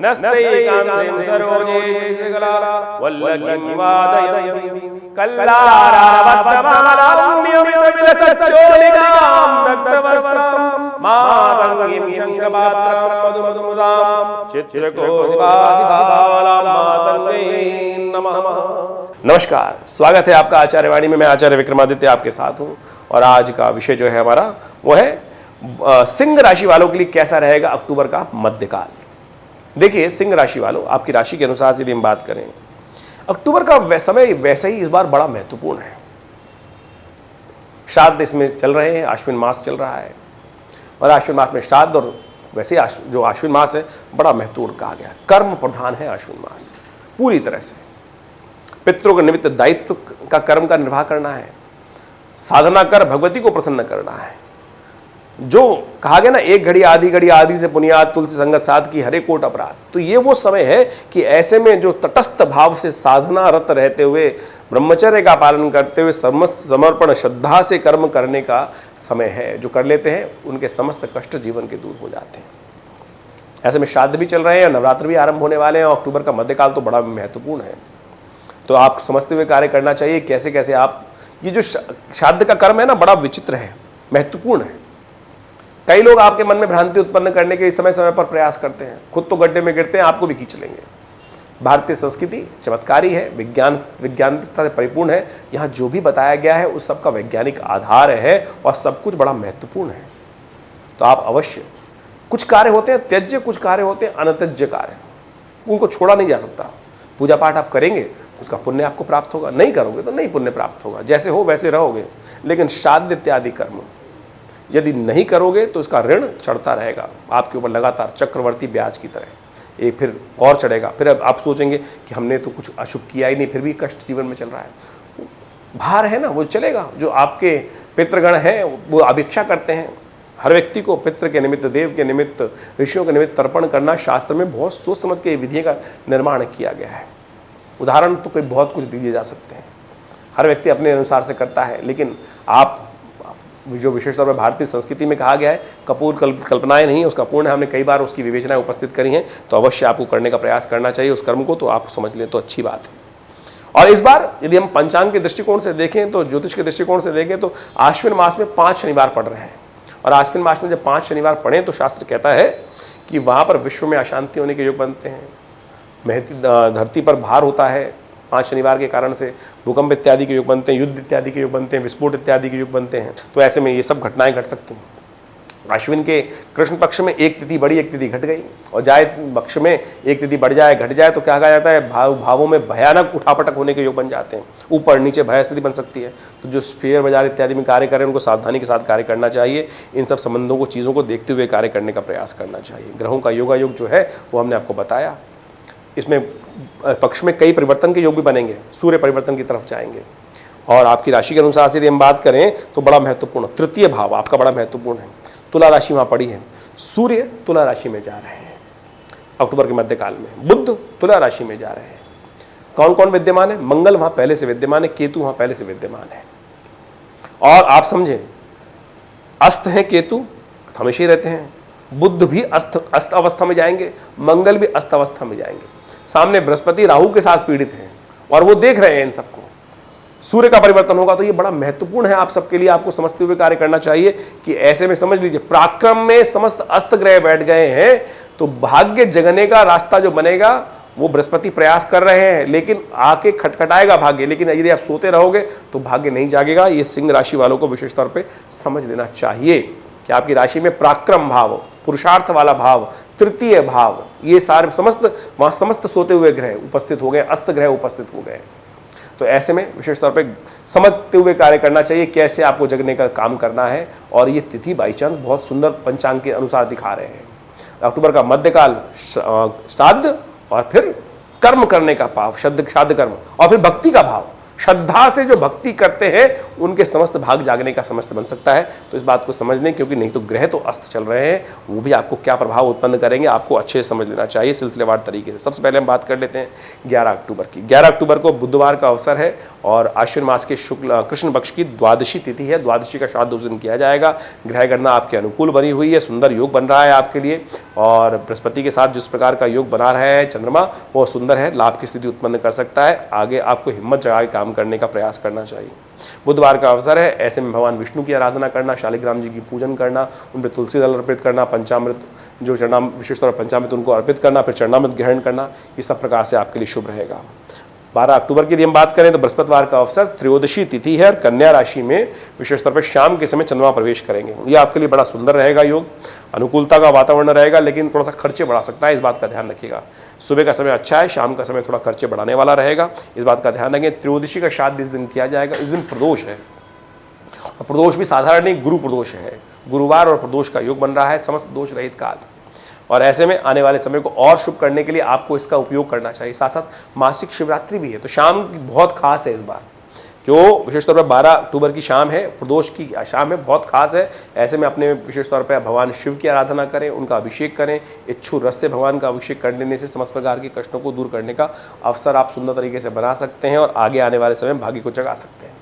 नस्तैकान्त्रिं सरोजे शिशिकला वल्लकीं वादयन्तीं कल्लाराबद्धमालां नियमितविलसच्चोलिकां रक्तवस्त्रां मातङ्गीं शङ्खपात्रां मधुमधुमुदां चित्रकोशिभासिभालां मातङ्गे नमः। नमस्कार, स्वागत है आपका आचार्यवाणी में। मैं आचार्य विक्रमादित्य आपके साथ हूँ और आज का विषय जो है हमारा वो है सिंह राशि वालों के लिए कैसा रहेगा अक्टूबर का मध्यकाल। देखिए, सिंह राशि वालों, आपकी राशि के अनुसार यदि हम बात करें, अक्टूबर का समय वैसे ही इस बार बड़ा महत्वपूर्ण है। श्राद्ध इसमें चल रहे हैं, आश्विन मास चल रहा है और आश्विन मास में श्राद्ध, और वैसे जो आश्विन मास है बड़ा महत्वपूर्ण कहा गया। कर्म प्रधान है आश्विन मास, पूरी तरह से पितरों के निमित्त दायित्व का कर्म का निर्वाह करना है, साधना कर भगवती को प्रसन्न करना है। जो कहा गया ना, एक घड़ी आधी से पुनियाद तुलसी संगत साध की हरे कोट अपराध, तो ये वो समय है कि ऐसे में जो तटस्थ भाव से साधना रत रहते हुए, ब्रह्मचर्य का पालन करते हुए, समर्पण श्रद्धा से कर्म करने का समय है। जो कर लेते हैं उनके समस्त कष्ट जीवन के दूर हो जाते हैं। ऐसे में श्राद्ध भी चल रहे हैं, नवरात्र भी आरंभ होने वाले हैं। अक्टूबर का मध्यकाल तो बड़ा महत्वपूर्ण है, तो आप समझते हुए कार्य करना चाहिए। कैसे कैसे आप, ये जो श्राद्ध का कर्म है ना, बड़ा विचित्र है, महत्वपूर्ण है। कई लोग आपके मन में भ्रांति उत्पन्न करने के समय समय पर प्रयास करते हैं, खुद तो गड्ढे में गिरते हैं, आपको भी खींच लेंगे। भारतीय संस्कृति चमत्कारी है, वैज्ञानिकता से परिपूर्ण है। यहाँ जो भी बताया गया है उस सबका वैज्ञानिक आधार है और सब कुछ बड़ा महत्वपूर्ण है। तो आप अवश्य, कुछ कार्य होते हैं त्यज्य, कुछ कार्य होते हैं अनत्यज्य कार्य, उनको छोड़ा नहीं जा सकता। पूजा पाठ आप करेंगे तो उसका पुण्य आपको प्राप्त होगा, नहीं करोगे तो नहीं पुण्य प्राप्त होगा, जैसे हो वैसे रहोगे। लेकिन श्राद्ध इत्यादि कर्म यदि नहीं करोगे तो इसका ऋण चढ़ता रहेगा आपके ऊपर लगातार, चक्रवर्ती ब्याज की तरह। एक फिर और चढ़ेगा, फिर अब आप सोचेंगे कि हमने तो कुछ अशुभ किया ही नहीं, फिर भी कष्ट जीवन में चल रहा है। भार है ना, वो चलेगा। जो आपके पितृगण हैं वो अपेक्षा करते हैं। हर व्यक्ति को पितृ के निमित्त, देव के निमित्त, ऋषियों के निमित्त तर्पण करना शास्त्र में बहुत सोच समझ के विधियों का निर्माण किया गया है। उदाहरण तो कोई बहुत कुछ दिए जा सकते हैं, हर व्यक्ति अपने अनुसार से करता है। लेकिन आप जो विशेष तौर पर भारतीय संस्कृति में कहा गया है, कपूर कल्पनाएं नहीं, उसका पूर्ण है। हमने कई बार उसकी विवेचनाएं उपस्थित करी हैं, तो अवश्य आपको करने का प्रयास करना चाहिए उस कर्म को। तो आप समझ लें तो अच्छी बात है। और इस बार यदि हम पंचांग के दृष्टिकोण से देखें, तो ज्योतिष के दृष्टिकोण से देखें, तो आश्विन मास में 5 शनिवार पड़ रहे हैं। और आश्विन मास में जब 5 शनिवार पड़े तो शास्त्र कहता है कि वहाँ पर विश्व में अशांति होने के योग बनते हैं, धरती पर भार होता है 5 शनिवार के कारण से, भूकंप इत्यादि के योग बनते हैं, युद्ध इत्यादि के योग बनते हैं, विस्फोट इत्यादि के योग बनते हैं। तो ऐसे में ये सब घटनाएं घट सकती हैं। अश्विन के कृष्ण पक्ष में एक तिथि बढ़ी, एक तिथि घट गई, और जाए पक्ष में एक तिथि बढ़ जाए, घट जाए, तो क्या कहा जाता है, भावों में भयानक उठापटक होने के योग बन जाते हैं। ऊपर नीचे भय स्थिति बन सकती है। तो जो शेयर बाजार इत्यादि में कार्य करें उनको सावधानी के साथ कार्य करना चाहिए। इन सब संबंधों को, चीज़ों को देखते हुए कार्य करने का प्रयास करना चाहिए। ग्रहों का योगायोग जो है वो हमने आपको बताया। इसमें पक्ष में कई परिवर्तन के योग भी बनेंगे, सूर्य परिवर्तन की तरफ जाएंगे। और आपकी राशि के अनुसार से यदि हम बात करें तो बड़ा महत्वपूर्ण तृतीय भाव आपका बड़ा महत्वपूर्ण है। तुला राशि वहाँ पड़ी है, सूर्य तुला राशि में जा रहे हैं अक्टूबर के मध्यकाल में, बुध तुला राशि में जा रहे हैं। कौन कौन विद्यमान है? मंगल वहाँ पहले से विद्यमान है, केतु वहाँ पहले से विद्यमान है। और आप समझें, अस्त है केतु, हमेशा ही रहते हैं। बुध भी अस्त अवस्था में जाएंगे, मंगल भी अस्त अवस्था में जाएंगे। सामने बृहस्पति राहु के साथ पीड़ित हैं और वो देख रहे हैं इन सबको। सूर्य का परिवर्तन होगा, तो ये बड़ा महत्वपूर्ण है आप सबके लिए। आपको समझते हुए कार्य करना चाहिए कि ऐसे में समझ लीजिए, पराक्रम में समस्त अस्त ग्रह बैठ गए हैं, तो भाग्य जगने का रास्ता जो बनेगा वो बृहस्पति प्रयास कर रहे हैं, लेकिन आके खटखटाएगा भाग्य। लेकिन यदि आप सोते रहोगे तो भाग्य नहीं जागेगा। ये सिंह राशि वालों को विशेष तौर पे समझ लेना चाहिए कि आपकी राशि में पराक्रम भाव, पुरुषार्थ वाला भाव, तृतीय भाव, ये सारे समस्त सोते हुए ग्रह उपस्थित हो गए, अस्त ग्रह उपस्थित हो गए। तो ऐसे में विशेष तौर पे समझते हुए कार्य करना चाहिए कैसे आपको जगने का काम करना है। और ये तिथि बाई चांस बहुत सुंदर पंचांग के अनुसार दिखा रहे हैं। अक्टूबर का मध्यकाल श्राद्ध और फिर कर्म करने का भाव, श्राद्ध कर्म, और फिर भक्ति का भाव। श्रद्धा से जो भक्ति करते हैं उनके समस्त भाग जागने का समस्त बन सकता है। तो इस बात को समझ लें, क्योंकि नहीं तो ग्रह तो अस्त चल रहे हैं, वो भी आपको क्या प्रभाव उत्पन्न करेंगे आपको अच्छे से समझ लेना चाहिए सिलसिलेवार तरीके से। सबसे पहले हम बात कर लेते हैं 11 अक्टूबर की। 11 अक्टूबर को बुधवार का अवसर है और आश्विन मास के शुक्ल कृष्ण पक्ष की द्वादशी तिथि है। द्वादशी का श्राद्ध उस दिन किया जाएगा। ग्रह गणना आपके अनुकूल बनी हुई है, सुंदर योग बन रहा है आपके लिए, और बृहस्पति के साथ जिस प्रकार का योग बना रहा है चंद्रमा, वो सुंदर है, लाभ की स्थिति उत्पन्न कर सकता है। आगे आपको हिम्मत जगा के काम करने का प्रयास करना चाहिए। बुधवार का अवसर है, ऐसे में भगवान विष्णु की आराधना करना, शालिग्राम जी की पूजन करना, उन पर तुलसी दल अर्पित करना, पंचामृत जो चरणामृत, विशेष तौर पर पंचामृत उनको अर्पित करना, फिर चरणामृत ग्रहण करना, ये सब प्रकार से आपके लिए शुभ रहेगा। 12 अक्टूबर की यदि हम बात करें तो बृहस्पतिवार का अवसर, त्रयोदशी तिथि है और कन्या राशि में विशेष तौर पर शाम के समय चंद्रमा प्रवेश करेंगे। ये आपके लिए बड़ा सुंदर रहेगा योग, अनुकूलता का वातावरण रहेगा, लेकिन थोड़ा सा खर्चे बढ़ा सकता है, इस बात का ध्यान रखिएगा। सुबह का समय अच्छा है, शाम का समय थोड़ा खर्चे बढ़ाने वाला रहेगा, इस बात का ध्यान रखें। त्रयोदशी का श्राद्ध इस दिन किया जाएगा। इस दिन प्रदोष है, और प्रदोष भी साधारण नहीं, गुरु प्रदोष है। गुरुवार और प्रदोष का योग बन रहा है, समस्त दोष रहित काल, और ऐसे में आने वाले समय को और शुभ करने के लिए आपको इसका उपयोग करना चाहिए। साथ साथ मासिक शिवरात्रि भी है, तो शाम बहुत खास है इस बार, जो विशेष तौर पर 12 अक्टूबर की शाम है, प्रदोष की शाम है, बहुत खास है। ऐसे में अपने विशेष तौर पर भगवान शिव की आराधना करें, उनका अभिषेक करें। इच्छु रस से भगवान का अभिषेक कर लेने से समस्त प्रकार के कष्टों को दूर करने का अवसर आप सुंदर तरीके से बना सकते हैं और आगे आने वाले समय भाग्य को जगा सकते हैं।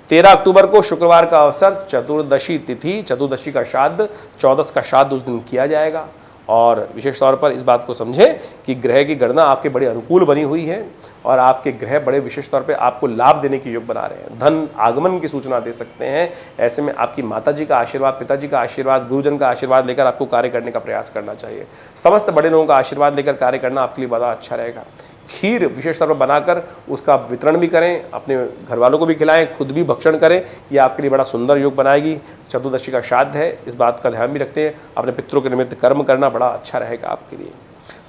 13 अक्टूबर को शुक्रवार का अवसर, चतुर्दशी तिथि, चतुर्दशी का श्राद्ध, 14 का श्राद्ध उस दिन किया जाएगा। और विशेष तौर पर इस बात को समझें कि ग्रह की गणना आपके बड़े अनुकूल बनी हुई है और आपके ग्रह बड़े विशेष तौर पे आपको लाभ देने के योग बना रहे हैं, धन आगमन की सूचना दे सकते हैं। ऐसे में आपकी माताजी का आशीर्वाद, पिताजी का आशीर्वाद, गुरुजन का आशीर्वाद लेकर आपको कार्य करने का प्रयास करना चाहिए। समस्त बड़े लोगों का आशीर्वाद लेकर कार्य करना आपके लिए बड़ा अच्छा रहेगा। खीर विशेष तौर पर बनाकर उसका वितरण भी करें, अपने घर वालों को भी खिलाएं, खुद भी भक्षण करें, ये आपके लिए बड़ा सुंदर योग बनाएगी। चतुर्दशी का श्राद्ध है, इस बात का ध्यान भी रखते हैं। अपने पितरों के निमित्त कर्म करना बड़ा अच्छा रहेगा आपके लिए।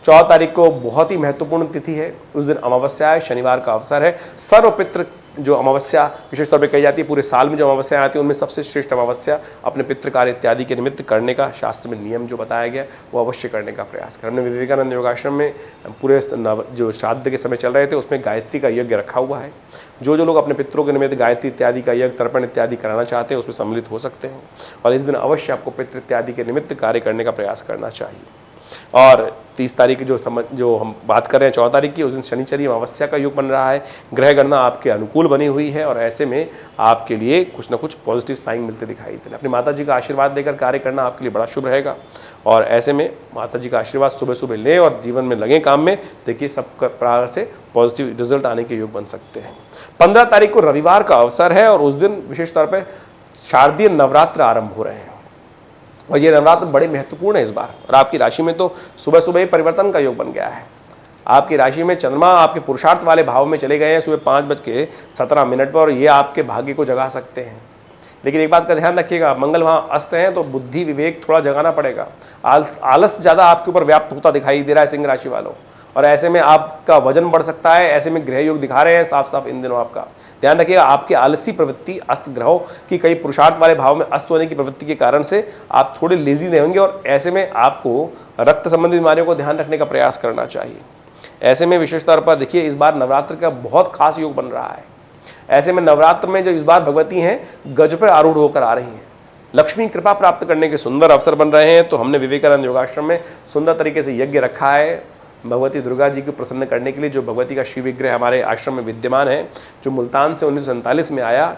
14 तारीख को बहुत ही महत्वपूर्ण तिथि है, उस दिन अमावस्या है, शनिवार का अवसर है। सर्वपितृ जो अमावस्या विशेष तौर पे कही जाती है, पूरे साल में जो अमावस्या आती है उनमें सबसे श्रेष्ठ अमावस्या अपने पितृ कार्य इत्यादि के निमित्त करने का शास्त्र में नियम जो बताया गया वो अवश्य करने का प्रयास करें। हमने विवेकानंद योगाश्रम में पूरे जो श्राद्ध के समय चल रहे थे उसमें गायत्री का यज्ञ रखा हुआ है। जो लोग अपने पितरों के निमित्त गायत्री इत्यादि का यज्ञ, तर्पण इत्यादि कराना चाहते हैं उसमें सम्मिलित हो सकते हैं और इस दिन अवश्य आपको पितृ इत्यादि के निमित्त कार्य करने का प्रयास करना चाहिए। और 30 तारीख की जो हम बात कर रहे हैं 14 तारीख की, उस दिन शनिचरी अमावस्या का योग बन रहा है। ग्रह गणना आपके अनुकूल बनी हुई है और ऐसे में आपके लिए कुछ ना कुछ पॉजिटिव साइन मिलते दिखाई दे रहे हैं। अपनी माता जी का आशीर्वाद देकर कार्य करना आपके लिए बड़ा शुभ रहेगा और ऐसे में माता जी का आशीर्वाद सुबह सुबह लें और जीवन में लगें काम में, देखिए सब प्रकार से पॉजिटिव रिजल्ट आने के योग बन सकते हैं। 15 तारीख को रविवार का अवसर है और उस दिन विशेष तौर पर शारदीय नवरात्र आरंभ हो रहे हैं और ये नवरात्र बड़े महत्वपूर्ण है इस बार। और आपकी राशि में तो सुबह सुबह ही परिवर्तन का योग बन गया है। आपकी राशि में चंद्रमा आपके पुरुषार्थ वाले भाव में चले गए हैं सुबह 5:17 पर और ये आपके भाग्य को जगा सकते हैं। लेकिन एक बात का ध्यान रखिएगा, मंगल वहाँ अस्त हैं तो बुद्धि विवेक थोड़ा जगाना पड़ेगा। आलस ज़्यादा आपके ऊपर व्याप्त होता दिखाई दे रहा है सिंह राशि वालों, और ऐसे में आपका वजन बढ़ सकता है। ऐसे में ग्रह योग दिखा रहे हैं साफ साफ इन दिनों। आपका ध्यान रखिएगा, आपकी आलसी प्रवृत्ति, अस्त ग्रहों की कई पुरुषार्थ वाले भाव में अस्त होने की प्रवृत्ति के कारण से आप थोड़े लेजी रहेंगे और ऐसे में आपको रक्त संबंधी बीमारियों को ध्यान रखने का प्रयास करना चाहिए। ऐसे में विशेष तौर पर देखिए इस बार नवरात्र का बहुत खास योग बन रहा है। ऐसे में नवरात्र में जो इस बार भगवती हैं गज पर आरूढ़ होकर आ रही हैं, लक्ष्मी कृपा प्राप्त करने के सुंदर अवसर बन रहे हैं। तो हमने विवेकानंद योगाश्रम में सुंदर तरीके से यज्ञ रखा है भगवती दुर्गा जी को प्रसन्न करने के लिए। जो भगवती का शिव विग्रह हमारे आश्रम में विद्यमान है, जो मुल्तान से 1947 में आया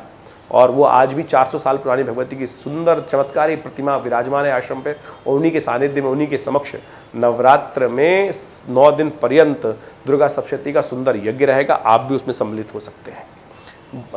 और वो आज भी 400 साल पुरानी भगवती की सुंदर चमत्कारी प्रतिमा विराजमान है आश्रम पे। और उन्हीं के सानिध्य में, उन्हीं के समक्ष नवरात्र में 9 दिन पर्यंत दुर्गा सप्तशती का सुंदर यज्ञ रहेगा। आप भी उसमें सम्मिलित हो सकते हैं।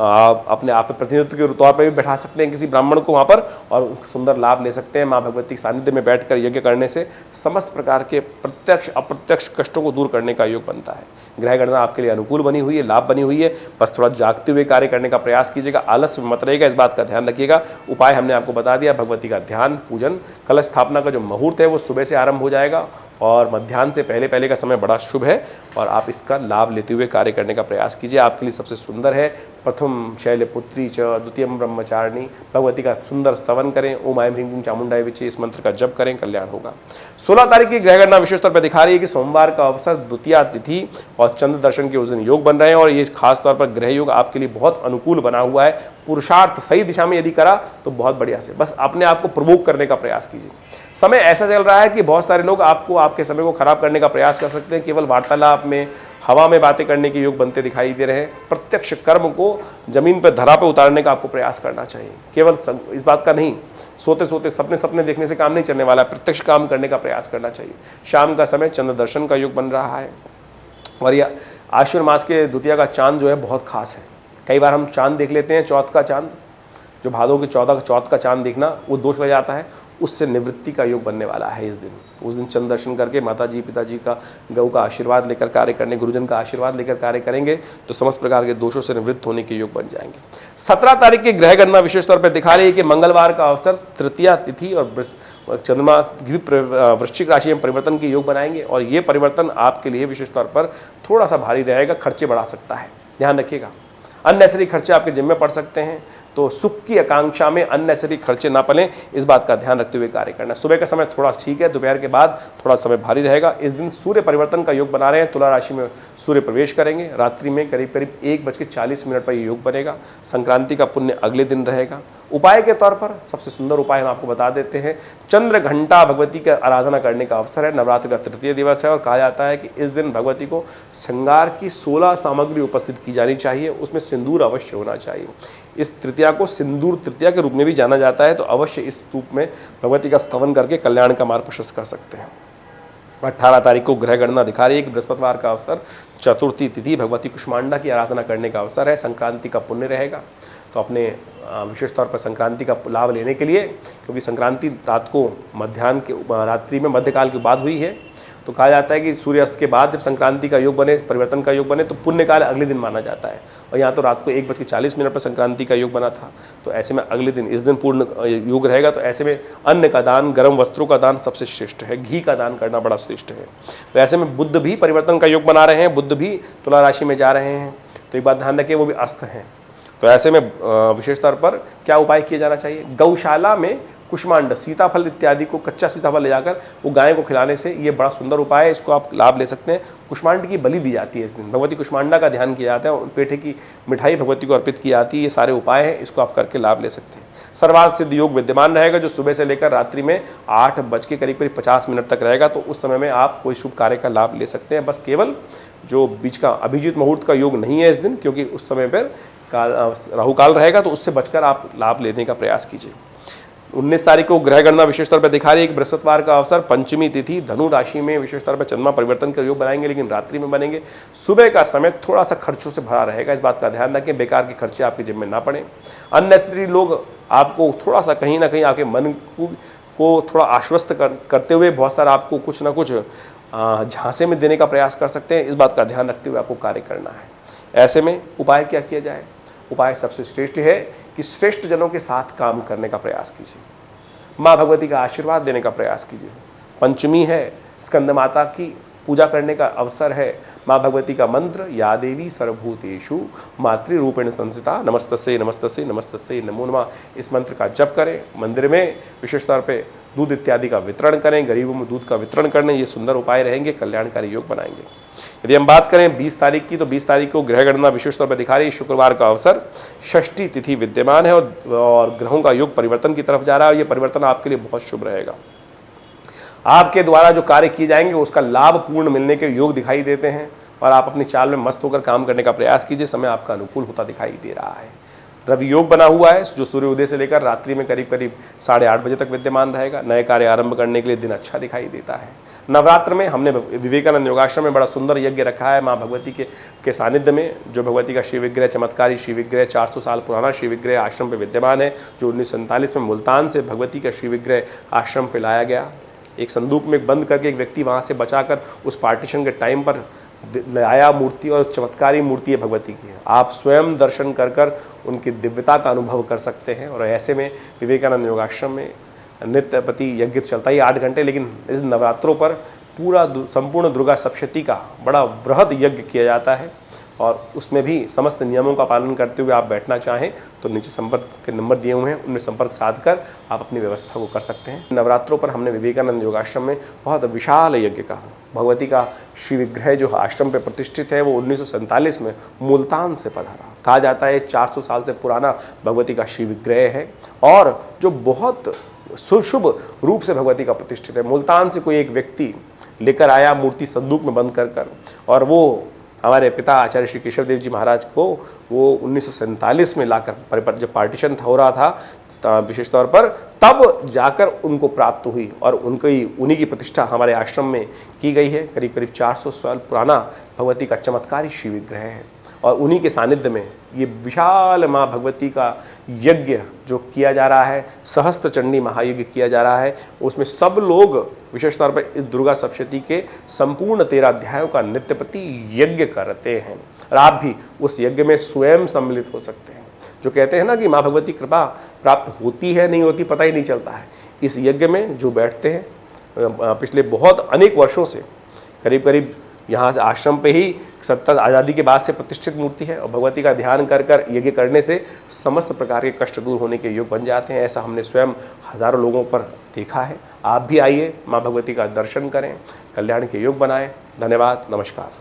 आप अपने आप प्रतिनिधित्व के तौर पर भी बैठा सकते हैं किसी ब्राह्मण को वहाँ पर और उसका सुंदर लाभ ले सकते हैं। माँ भगवती के सानिध्य में बैठकर यज्ञ करने से समस्त प्रकार के प्रत्यक्ष अप्रत्यक्ष कष्टों को दूर करने का योग बनता है। ग्रह गणना आपके लिए अनुकूल बनी हुई है, लाभ बनी हुई है। बस थोड़ा जागते हुए कार्य करने का प्रयास कीजिएगा, आलस्य मत रहेगा, इस बात का ध्यान रखिएगा। उपाय हमने आपको बता दिया, भगवती का ध्यान, पूजन, कलश स्थापना का जो मुहूर्त है वो सुबह से आरंभ हो जाएगा और मध्याह्न से पहले पहले का समय बड़ा शुभ है और आप इसका लाभ लेते हुए कार्य करने का प्रयास कीजिए। आपके लिए सबसे सुंदर है प्रथम शैलपुत्री च द्वितीयम ब्रह्मचारिणी। भगवती का सुंदर स्तवन करें, ओम ऐं ह्रीं क्लीं चामुंडाय विचे, इस मंत्र का जप करें, कल्याण होगा। 16 तारीख की ग्रह गणना विशेष तौर पर दिखा रही है कि सोमवार का अवसर, द्वितीया तिथि और चंद्र दर्शन के उस दिन योग बन रहे हैं और ये खास तौर पर ग्रह योग आपके लिए बहुत अनुकूल बना हुआ है। पुरुषार्थ सही दिशा में यदि करा तो बहुत बढ़िया से, बस अपने आप को प्रोवोक करने का प्रयास कीजिए। समय ऐसा चल रहा है कि बहुत सारे लोग आपको आपके समय को खराब करने का प्रयास कर सकते हैं। केवल वार्तालाप में, हवा में बातें करने के योग बनते दिखाई दे रहे हैं। प्रत्यक्ष कर्म को जमीन पर धरा पे उतारने का आपको प्रयास करना चाहिए। केवल इस बात का नहीं, सोते सोते सपने देखने से काम नहीं चलने वाला है, प्रत्यक्ष काम करने का प्रयास करना चाहिए। शाम का समय चंद्र दर्शन का योग बन रहा है और यह आश्विन मास के द्वितीया का चांद जो है बहुत खास है। कई बार हम चांद देख लेते हैं, चौथ का चांद, जो भादों के चौथ का चांद देखना वो दोष लग जाता है, उससे निवृत्ति का योग बनने वाला है इस दिन। उस दिन चंद्र दर्शन करके माताजी पिताजी का, गौ का आशीर्वाद लेकर कार्य करने, गुरुजन का आशीर्वाद लेकर कार्य करेंगे तो समस्त प्रकार के दोषों से निवृत्त होने के योग बन जाएंगे। 17 तारीख की ग्रह गणना विशेष तौर पर दिखा रही है कि मंगलवार का अवसर, तृतीया तिथि और चंद्रमा भी वृश्चिक राशि में परिवर्तन के योग बनाएंगे और ये परिवर्तन आपके लिए विशेष तौर पर थोड़ा सा भारी रहेगा, खर्चे बढ़ा सकता है, ध्यान रखिएगा। अननेसरी खर्चे आपके जिम्मे पड़ सकते हैं, तो सुख की आकांक्षा में अननेसरी खर्चे ना पलें, इस बात का ध्यान रखते हुए कार्य करना। सुबह का समय थोड़ा ठीक है, दोपहर के बाद थोड़ा समय भारी रहेगा। इस दिन सूर्य परिवर्तन का योग बना रहे हैं, तुला राशि में सूर्य प्रवेश करेंगे। रात्रि में करीब करीब 1:40 पर ये योग बनेगा। संक्रांति का पुण्य अगले दिन रहेगा। उपाय के तौर पर सबसे सुंदर उपाय हम आपको बता देते हैं। चंद्र घंटा भगवती की आराधना करने का अवसर है। नवरात्रि का तृतीय दिवस है और कहा जाता है कि इस दिन भगवती को श्रृंगार की 16 सामग्री उपस्थित की जानी चाहिए, उसमें सिंदूर अवश्य होना चाहिए। इस तृतीया को सिंदूर तृतीया के रूप में भी जाना जाता है, तो अवश्य इस रूप में भगवती का स्तवन करके कल्याण का मार्ग प्रशस्त कर सकते हैं। 18 तारीख को ग्रह गणना दिखा रही है कि बृहस्पतिवार का अवसर, चतुर्थी तिथि, भगवती कुष्मांडा की आराधना करने का अवसर है। संक्रांति का पुण्य रहेगा, तो अपने विशेष तौर पर संक्रांति का लाभ लेने के लिए, क्योंकि संक्रांति रात को मध्याह्न के रात्रि में मध्यकाल के बाद हुई है, तो कहा जाता है कि सूर्यास्त के बाद जब संक्रांति का योग बने, परिवर्तन का योग बने, तो पुण्य काल अगले दिन माना जाता है। और यहाँ तो रात को 1:40 पर संक्रांति का योग बना था, तो ऐसे में अगले दिन इस दिन पूर्ण योग रहेगा। तो ऐसे में अन्न का दान, गर्म वस्त्रों का दान सबसे श्रेष्ठ है, घी का दान करना बड़ा श्रेष्ठ है। तो ऐसे में बुध भी परिवर्तन का योग बना रहे हैं, बुध भी तुला राशि में जा रहे हैं, तो एक बात ध्यान रखिए वो भी अस्त हैं। तो ऐसे में विशेष तौर पर क्या उपाय किया जाना चाहिए? गौशाला में कुष्मांड, सीताफल इत्यादि को, कच्चा सीताफल ले जाकर वो गाय को खिलाने से ये बड़ा सुंदर उपाय है, इसको आप लाभ ले सकते हैं। कुष्मांड की बलि दी जाती है इस दिन, भगवती कुष्मांडा का ध्यान किया जाता है, उन पेठे की मिठाई भगवती को अर्पित की जाती है। ये सारे उपाय हैं, इसको आप करके लाभ ले सकते हैं। सर्वार्थ सिद्ध योग विद्यमान रहेगा, जो सुबह से लेकर रात्रि में 8:50 तक रहेगा, तो उस समय में आप कोई शुभ कार्य का लाभ ले सकते हैं। बस केवल जो बीच का अभिजीत मुहूर्त का योग नहीं है इस दिन, क्योंकि उस समय पर राहु काल रहेगा, तो उससे बचकर आप लाभ लेने का प्रयास कीजिए। 19 तारीख को ग्रह गणना विशेष तौर पर दिखा रही है कि बृहस्पतिवार का अवसर, पंचमी तिथि, धनु राशि में विशेष तौर पर चंद्रमा परिवर्तन का योग बनाएंगे, लेकिन रात्रि में बनेंगे। सुबह का समय थोड़ा सा खर्चों से भरा रहेगा, इस बात का ध्यान रखें, बेकार के खर्चे आपके जिम्मे ना पड़े। अननेसेसरी लोग आपको थोड़ा सा कहीं ना कहीं आपके मन को थोड़ा आश्वस्त करते हुए बहुत सारा आपको कुछ ना कुछ झांसे में देने का प्रयास कर सकते हैं, इस बात का ध्यान रखते हुए आपको कार्य करना है। ऐसे में उपाय क्या किया जाए? उपाय सबसे श्रेष्ठ है कि श्रेष्ठ जनों के साथ काम करने का प्रयास कीजिए, माँ भगवती का आशीर्वाद देने का प्रयास कीजिए। पंचमी है, स्कंद माता की पूजा करने का अवसर है। माँ भगवती का मंत्र, या देवी सर्वभूतेषु मातृरूपेण संस्थिता नमस्तस्यै नमस्तस्यै नमस्तस्यै नमो नमः, इस मंत्र का जप करें। मंदिर में विशेष तौर पे दूध इत्यादि का वितरण करें, गरीबों में दूध का वितरण करने, ये सुंदर उपाय रहेंगे, कल्याणकारी योग बनाएंगे। यदि हम बात करें 20 तारीख की, तो 20 तारीख को ग्रह गणना विशेष तौर पर दिखा रही है, शुक्रवार का अवसर, षष्ठी तिथि विद्यमान है और ग्रहों का योग परिवर्तन की तरफ जा रहा है। और ये परिवर्तन आपके लिए बहुत शुभ रहेगा। आपके द्वारा जो कार्य किए जाएंगे उसका लाभ पूर्ण मिलने के योग दिखाई देते हैं और आप अपनी चाल में मस्त होकर काम करने का प्रयास कीजिए। समय आपका अनुकूल होता दिखाई दे रहा है। रवि योग बना हुआ है, जो सूर्योदय से लेकर रात्रि में करीब करीब 8:30 बजे तक विद्यमान रहेगा। नए कार्य आरंभ करने के लिए दिन अच्छा दिखाई देता है। नवरात्र में हमने विवेकानंद योगाश्रम में बड़ा सुंदर यज्ञ रखा है, माँ भगवती के सानिध्य में, जो भगवती का श्री विग्रह, चमत्कारी श्री विग्रह, 400 साल पुराना श्री विग्रह आश्रम पे विद्यमान है, जो 1947 में मुल्तान से भगवती का श्री विग्रह आश्रम पे लाया गया। एक संदूक में बंद करके एक व्यक्ति वहाँ से बचाकर उस पार्टीशन के टाइम पर लाया मूर्ति, और चमत्कारी मूर्ति है भगवती की। आप स्वयं दर्शन कर कर उनकी दिव्यता का अनुभव कर सकते हैं। और ऐसे में विवेकानंद योगाश्रम में नित्य प्रति यज्ञ चलता ही 8 घंटे, लेकिन इस नवरात्रों पर पूरा संपूर्ण दुर्गा सप्तशती का बड़ा वृहद यज्ञ किया जाता है और उसमें भी समस्त नियमों का पालन करते हुए आप बैठना चाहें तो नीचे संपर्क के नंबर दिए हुए हैं, उनमें संपर्क साधकर आप अपनी व्यवस्था को कर सकते हैं। नवरात्रों पर हमने विवेकानंद योगाश्रम में बहुत विशाल यज्ञ का, भगवती का श्री विग्रह जो आश्रम पे प्रतिष्ठित है वो 1947 में मुल्तान से पधारा। कहा जाता है 400 साल से पुराना भगवती का श्री विग्रह है और जो बहुत शुभ रूप से भगवती का प्रतिष्ठित है। मुल्तान से कोई एक व्यक्ति लेकर आया मूर्ति संदूक में बंद कर और वो हमारे पिता आचार्य श्री केशव देव जी महाराज को वो 1947 में लाकर, जब पार्टीशन हो रहा था विशेष तौर पर, तब जाकर उनको प्राप्त हुई और उन्हीं की प्रतिष्ठा हमारे आश्रम में की गई है। करीब करीब 400 साल पुराना भगवती का चमत्कारी श्री विग्रह है और उन्हीं के सानिध्य में ये विशाल माँ भगवती का यज्ञ जो किया जा रहा है, सहस्त्र चंडी महायज्ञ किया जा रहा है, उसमें सब लोग विशेष तौर पर इस दुर्गा सप्तशती के संपूर्ण 13 अध्यायों का नित्य प्रति यज्ञ करते हैं और आप भी उस यज्ञ में स्वयं सम्मिलित हो सकते हैं। जो कहते हैं ना कि माँ भगवती कृपा प्राप्त होती है नहीं होती पता ही नहीं चलता है। इस यज्ञ में जो बैठते हैं पिछले बहुत अनेक वर्षों से, करीब करीब यहाँ से आश्रम पे ही 70 आज़ादी के बाद से प्रतिष्ठित मूर्ति है और भगवती का ध्यान कर कर यज्ञ करने से समस्त प्रकार के कष्ट दूर होने के योग बन जाते हैं। ऐसा हमने स्वयं हज़ारों लोगों पर देखा है। आप भी आइए, माँ भगवती का दर्शन करें, कल्याण के योग बनाएं। धन्यवाद, नमस्कार।